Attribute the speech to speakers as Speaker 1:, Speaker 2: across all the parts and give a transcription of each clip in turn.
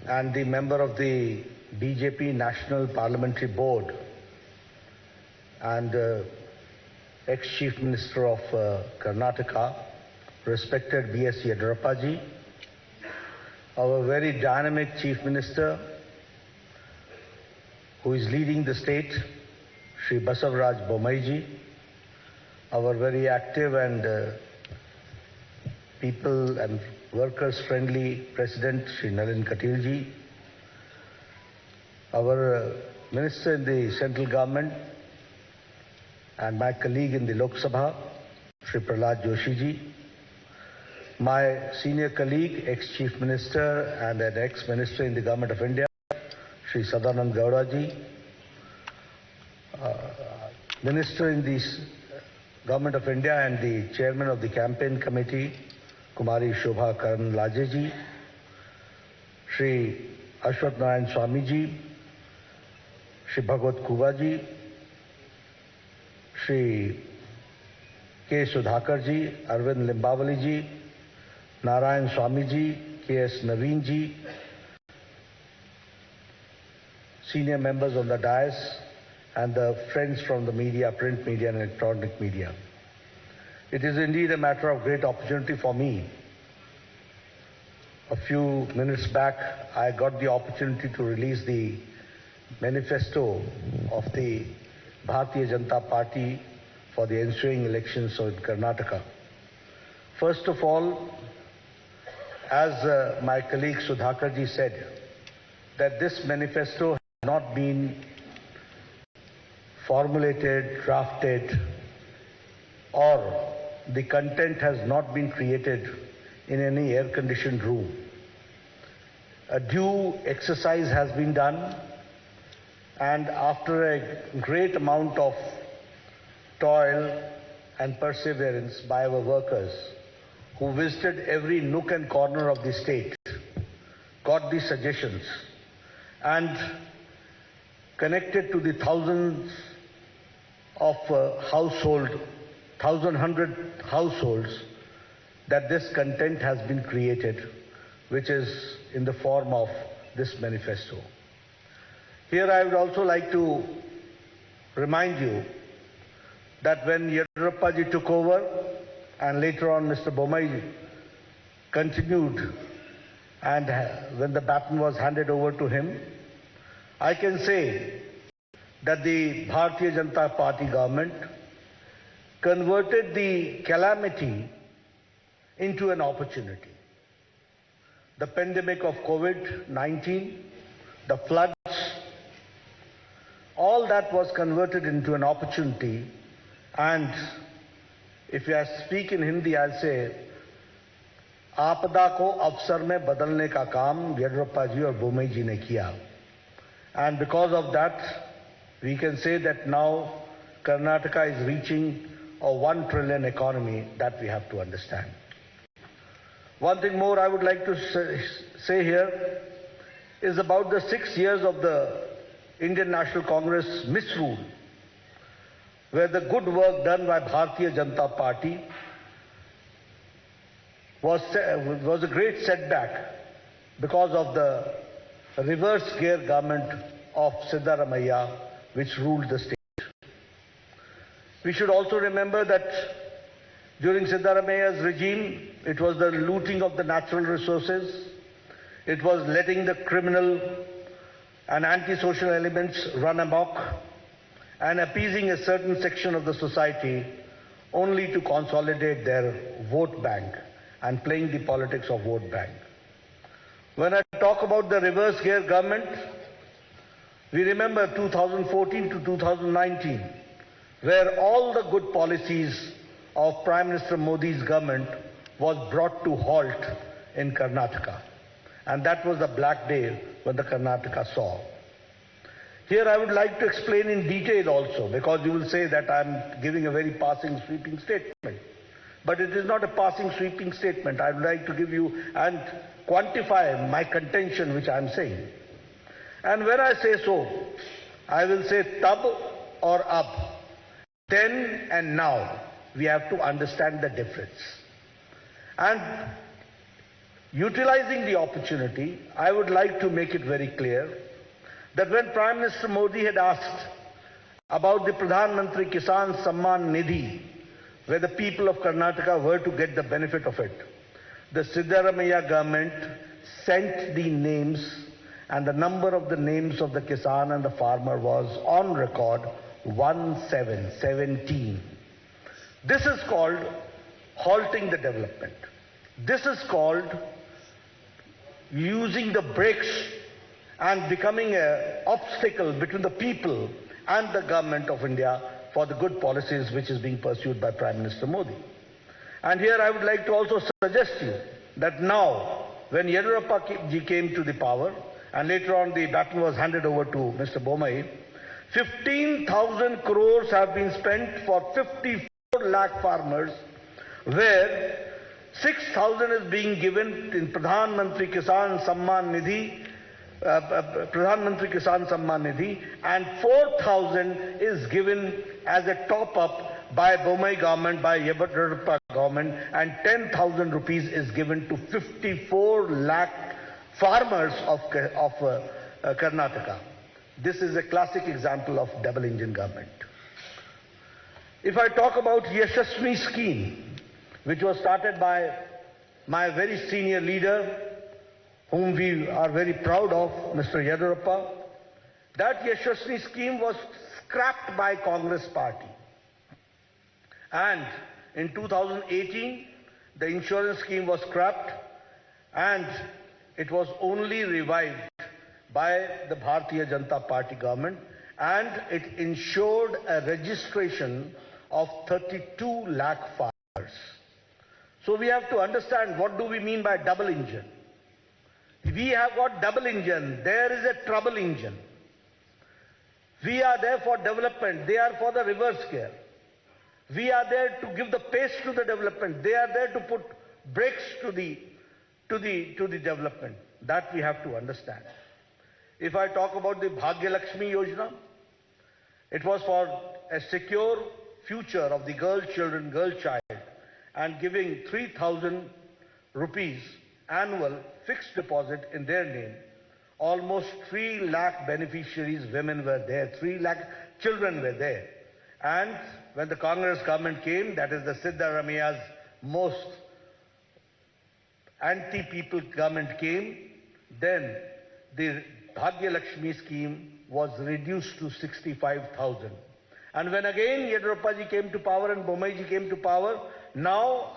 Speaker 1: and the member of the BJP National Parliamentary Board and ex-Chief Minister of Karnataka, respected B.S. Yediyurappa ji, our very dynamic Chief Minister who is leading the state, Shri Basavaraj Bommai ji, our very active and people and workers friendly President Shri Nalin Katil ji, our Minister in the central government and my colleague in the Lok Sabha, Shri Prahlad Joshi ji, my senior colleague, ex-Chief Minister and an ex-Minister in the Government of India, Shri Sadanand Gowda ji, Minister in the Government of India and the Chairman of the Campaign Committee, Kumari Shobha Karanlaje ji, Shri Ashwath Narayan Swami ji, Shri Bhagwat Kuba ji, Shri K. Sudhakar ji, Arvind Limbawali ji, Narayan Swami ji, K.S. Naveen ji, senior members on the dais, and the friends from the media, print media and electronic media. It is indeed a matter of great opportunity for me. A few minutes back, I got the opportunity to release the manifesto of the Bharatiya Janata Party for the ensuing elections in Karnataka. First of all, as my colleague Sudhakar ji said, that this manifesto has not been formulated, drafted, or the content has not been created in any air-conditioned room. A due exercise has been done, and after a great amount of toil and perseverance by our workers who visited every nook and corner of the state, got the suggestions, and connected to the thousands of 1,100 households, that this content has been created, which is in the form of this manifesto. Here I would also like to remind you that when Yediyurappa ji took over and later on Mr. Bommai continued, and when the baton was handed over to him, I can say that the Bharatiya Janata Party government converted the calamity into an opportunity. The pandemic of COVID-19, the floods, all that was converted into an opportunity. And if I speak in Hindi, I'll say, आपदा को अवसर में बदलने का काम येडियुरप्पा जी और बोम्मई जी ने किया. And because of that, we can say that now Karnataka is reaching a 1 trillion economy. That we have to understand. One thing more I would like to say here is about the 6 years of the Indian National Congress misrule, where the good work done by Bharatiya Janata Party was a great setback because of the reverse gear government of Siddaramaiah, which ruled the state. We should also remember that during Siddaramaiah's regime, it was the looting of the natural resources, it was letting the criminal and antisocial elements run amok, and appeasing a certain section of the society only to consolidate their vote bank and playing the politics of vote bank. When I talk about the reverse gear government, we remember 2014 to 2019, where all the good policies of Prime Minister Modi's government was brought to halt in Karnataka. And that was the black day when the Karnataka saw. Here I would like to explain in detail also, because you will say that I am giving a very passing, sweeping statement. But it is not a passing, sweeping statement. I would like to give you and quantify my contention which I am saying. And when I say so, I will say tab or ab. Then and now, we have to understand the difference. And Utilizing the opportunity, I would like to make it very clear that when Prime Minister Modi had asked about the Pradhan Mantri Kisan Samman Nidhi, where the people of Karnataka were to get the benefit of it, the Siddaramaiah government sent the names, and the number of the names of the Kisan and the farmer was on record 1717. This is called halting the development. This is called using the brakes and becoming an obstacle between the people and the government of India for the good policies which is being pursued by Prime Minister Modi. And here I would like to also suggest to you that now, when Yediyurappa ji came to the power, and later on the baton was handed over to Mr. Bommai, 15,000 crores have been spent for 54 lakh farmers, where 6,000 is being given in Pradhan Mantri Kisan Samman Nidhi, and 4,000 is given as a top-up by Bommai government, by Yediyurappa government, and 10,000 rupees is given to 54 lakh farmers of Karnataka. This is a classic example of double-engine government. If I talk about Yashasvi scheme, which was started by my very senior leader, whom we are very proud of, Mr. Yediyurappa, that Yashasvi scheme was scrapped by Congress party. And in 2018, the insurance scheme was scrapped, and it was only revived by the Bharatiya Janata Party government, and it ensured a registration of 32 lakh farmers. So we have to understand, what do we mean by double engine? We have got double engine. There is a trouble engine. We are there for development. They are for the reverse gear. We are there to give the pace to the development. They are there to put brakes to the development. That we have to understand. If I talk about the Bhagya Lakshmi Yojana, it was for a secure future of the girl child, and giving 3,000 rupees annual fixed deposit in their name. Almost 3 lakh beneficiaries, women were there, 3 lakh children were there. And when the Congress government came, that is the Siddaramaiah's most anti-people government came, then the Bhagya Lakshmi scheme was reduced to 65,000. And when again Yediyurappa ji came to power and Bommai ji came to power, now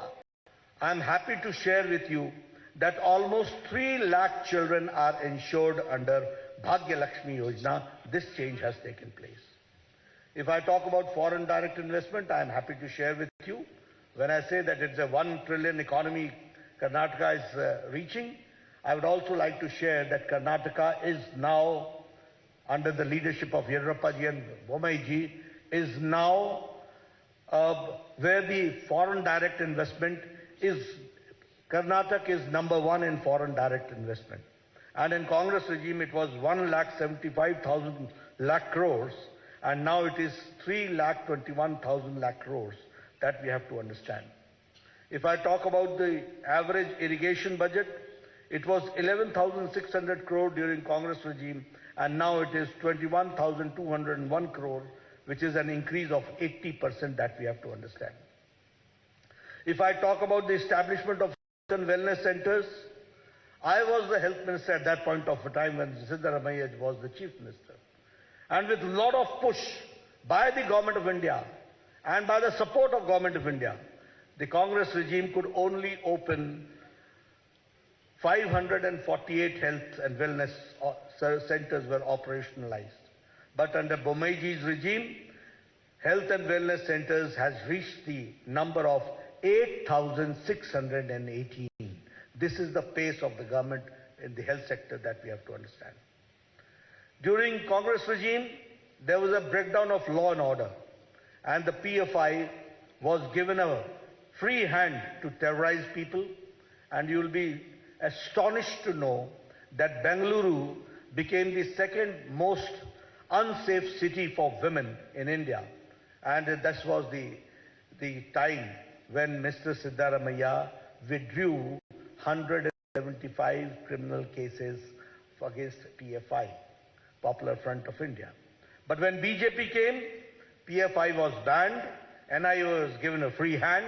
Speaker 1: I am happy to share with you that almost 3 lakh children are insured under Bhagya Lakshmi Yojana. This change has taken place. If I talk about foreign direct investment, I am happy to share with you. When I say that it's a 1 trillion economy Karnataka is reaching, I would also like to share that Karnataka is now, under the leadership of Yediyurappa ji and Bommai ji, is now where the foreign direct investment is, Karnataka is #1 in foreign direct investment. And in Congress regime, it was 1,75,000 lakh crores, and now it is 3,21,000 lakh crores. That we have to understand. If I talk about the average irrigation budget, it was 11,600 crore during Congress regime, and now it is 21,201 crore, which is an increase of 80%. That we have to understand. If I talk about the establishment of wellness centers, I was the health minister at that point of time when Siddaramaiah was the chief minister. And with a lot of push by the government of India and by the support of government of India, the Congress regime could only open 548 health and wellness centers were operationalized. But under Bommai ji's regime, health and wellness centers has reached the number of 8,618. This is the pace of the government in the health sector that we have to understand. During Congress regime, there was a breakdown of law and order, and the PFI was given a free hand to terrorize people, and you will be astonished to know that Bengaluru became the second most unsafe city for women in India. And this was the time when Mr. Siddaramaiah withdrew 100 75 criminal cases against PFI, Popular Front of India. But when BJP came, PFI was banned, NIA was given a free hand,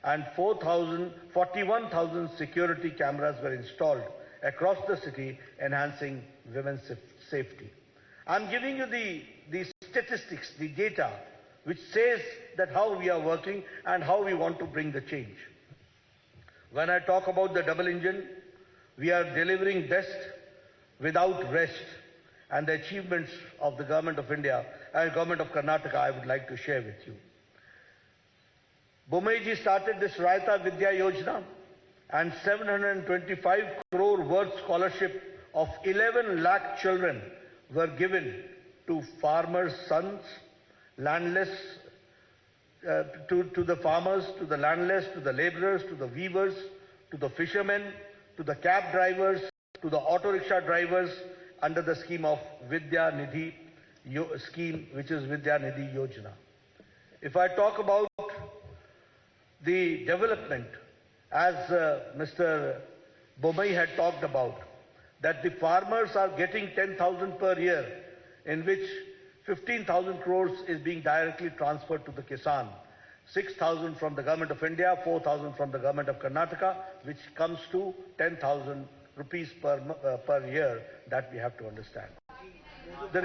Speaker 1: and 41,000 security cameras were installed across the city, enhancing women's safety. I'm giving you the statistics, the data, which says that how we are working and how we want to bring the change. When I talk about the double engine, we are delivering best without rest, and the achievements of the Government of India and Government of Karnataka I would like to share with you. Bomaiji started this Raita Vidya Yojana, and 725 crore worth scholarship of 11 lakh children were given to farmers' sons, landless, to the farmers, to the landless, to the laborers, to the weavers, to the fishermen, to the cab drivers, to the auto rickshaw drivers under the scheme of Vidya Nidhi scheme, which is Vidya Nidhi Yojana. If I talk about the development, as Mr. Bomai had talked about, that the farmers are getting 10,000 per year, in which 15,000 crores is being directly transferred to the Kisan, 6,000 from the Government of India, 4,000 from the Government of Karnataka, which comes to 10,000 rupees per year, that we have to understand. The